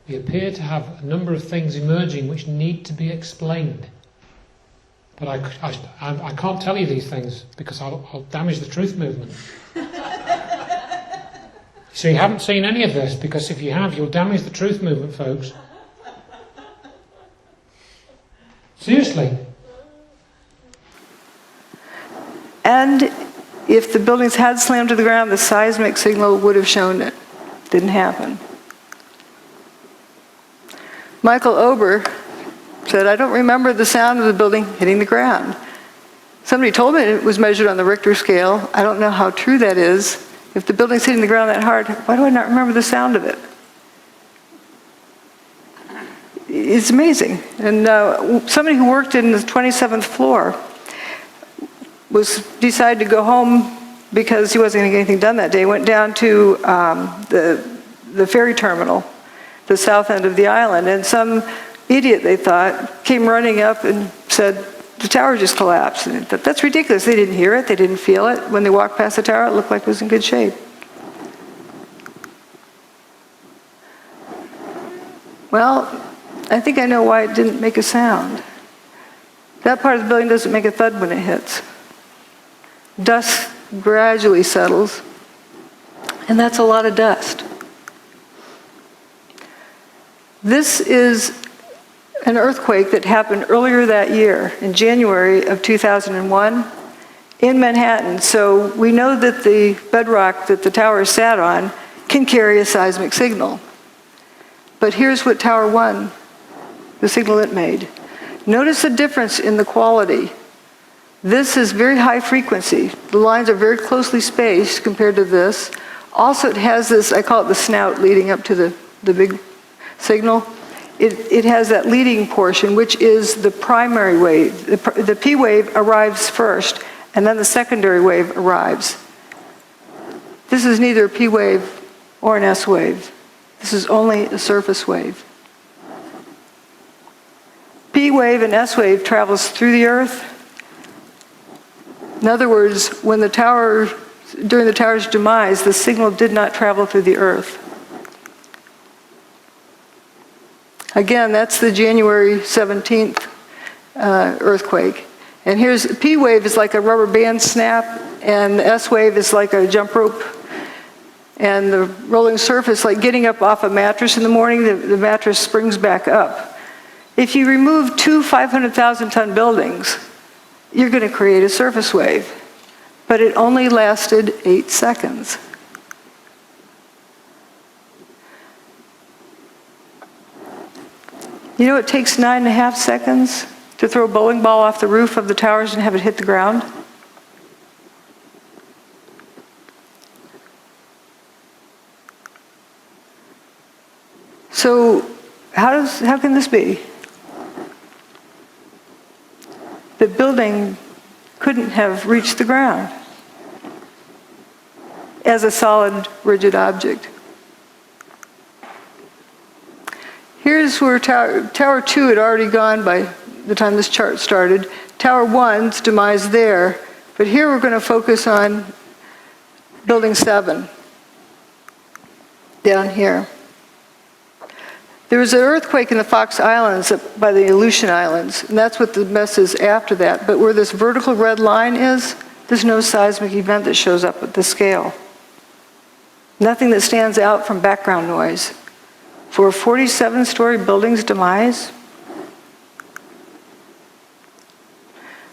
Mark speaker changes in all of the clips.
Speaker 1: We appear to have a number of things emerging which need to be explained. But I can't tell you these things because I'll damage the truth movement. So you haven't seen any of this, because if you have, you'll damage the truth movement, folks. Seriously.
Speaker 2: And if the buildings had slammed to the ground, the seismic signal would have shown it. Didn't happen. Michael Ober said, I don't remember the sound of the building hitting the ground. Somebody told me it was measured on the Richter scale. I don't know how true that is. If the building's hitting the ground that hard, why do I not remember the sound of it? It's amazing. And somebody who worked in the 27th floor decided to go home because he wasn't going to get anything done that day. Went down to the ferry terminal, the south end of the island, and some idiot, they thought, came running up and said, the tower just collapsed. And that's ridiculous. They didn't hear it. They didn't feel it. When they walked past the tower, it looked like it was in good shape. Well, I think I know why it didn't make a sound. That part of the building doesn't make a thud when it hits. Dust gradually settles, and that's a lot of dust. This is an earthquake that happened earlier that year, in January of 2001, in Manhattan. So we know that the bedrock that the tower sat on can carry a seismic signal. But here's what Tower 1, the signal it made. Notice the difference in the quality. This is very high frequency. The lines are very closely spaced compared to this. Also, it has this, I call it the snout leading up to the big signal. It has that leading portion, which is the primary wave. The P wave arrives first, and then the secondary wave arrives. This is neither a P wave or an S wave. This is only a surface wave. P wave and S wave travels through the earth. In other words, when during the tower's demise, the signal did not travel through the earth. Again, that's the January 17th earthquake. And here's, P wave is like a rubber band snap, and the S wave is like a jump rope. And the rolling surface, like getting up off a mattress in the morning, the mattress springs back up. If you remove two 500,000-ton buildings, you're going to create a surface wave. But it only lasted 8 seconds. You know, it takes 9.5 seconds to throw a bowling ball off the roof of the towers and have it hit the ground. So how can this be? The building couldn't have reached the ground as a solid, rigid object. Here's where Tower 2 had already gone by the time this chart started. Tower 1's demise there. But here we're going to focus on Building 7, down here. There was an earthquake in the Fox Islands up by the Aleutian Islands, and that's what the mess is after that. But where this vertical red line is, there's no seismic event that shows up at this scale. Nothing that stands out from background noise. For a 47-story building's demise,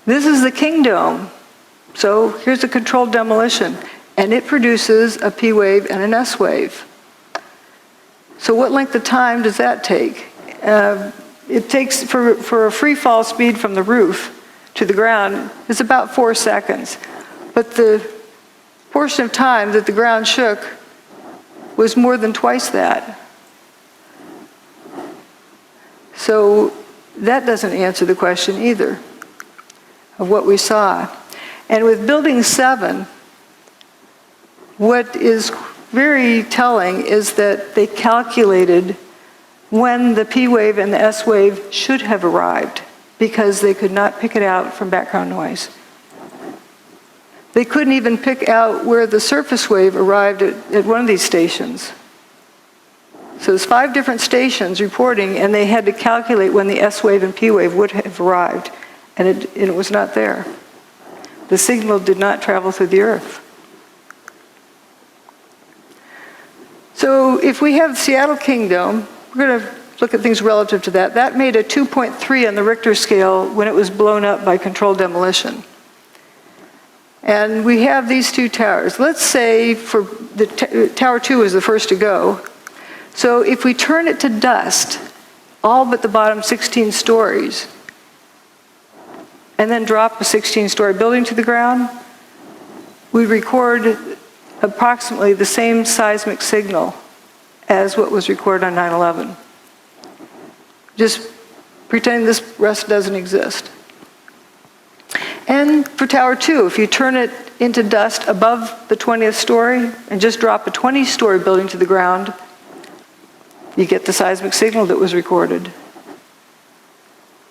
Speaker 2: this is the King Dome. So here's a controlled demolition, and it produces a P wave and an S wave. So what length of time does that take? It takes, for a free fall speed from the roof to the ground, it's about 4 seconds. But the portion of time that the ground shook was more than twice that. So that doesn't answer the question either of what we saw. And with Building 7, what is very telling is that they calculated when the P wave and the S wave should have arrived because they could not pick it out from background noise. They couldn't even pick out where the surface wave arrived at one of these stations. So there's 5 different stations reporting, and they had to calculate when the S wave and P wave would have arrived, and it was not there. The signal did not travel through the Earth. So if we have Seattle Kingdom, we're going to look at things relative to that. That made a 2.3 on the Richter scale when it was blown up by controlled demolition. And we have these 2 towers. Let's say for Tower 2 was the first to go. So if we turn it to dust, all but the bottom 16 stories, and then drop a 16-story building to the ground, we record approximately the same seismic signal as what was recorded on 9/11. Just pretend this rest doesn't exist. And for Tower 2, if you turn it into dust above the 20th story and just drop a 20-story building to the ground, you get the seismic signal that was recorded.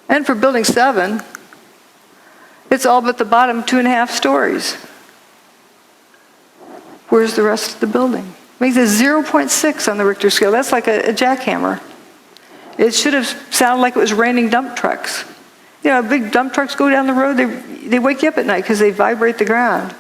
Speaker 2: And for Building 7, it's all but the bottom 2.5 stories. Where's the rest of the building? Makes it 0.6 on the Richter scale. That's like a jackhammer. It should have sounded like it was raining dump trucks. You know, big dump trucks go down the road, they wake you up at night because they vibrate the ground.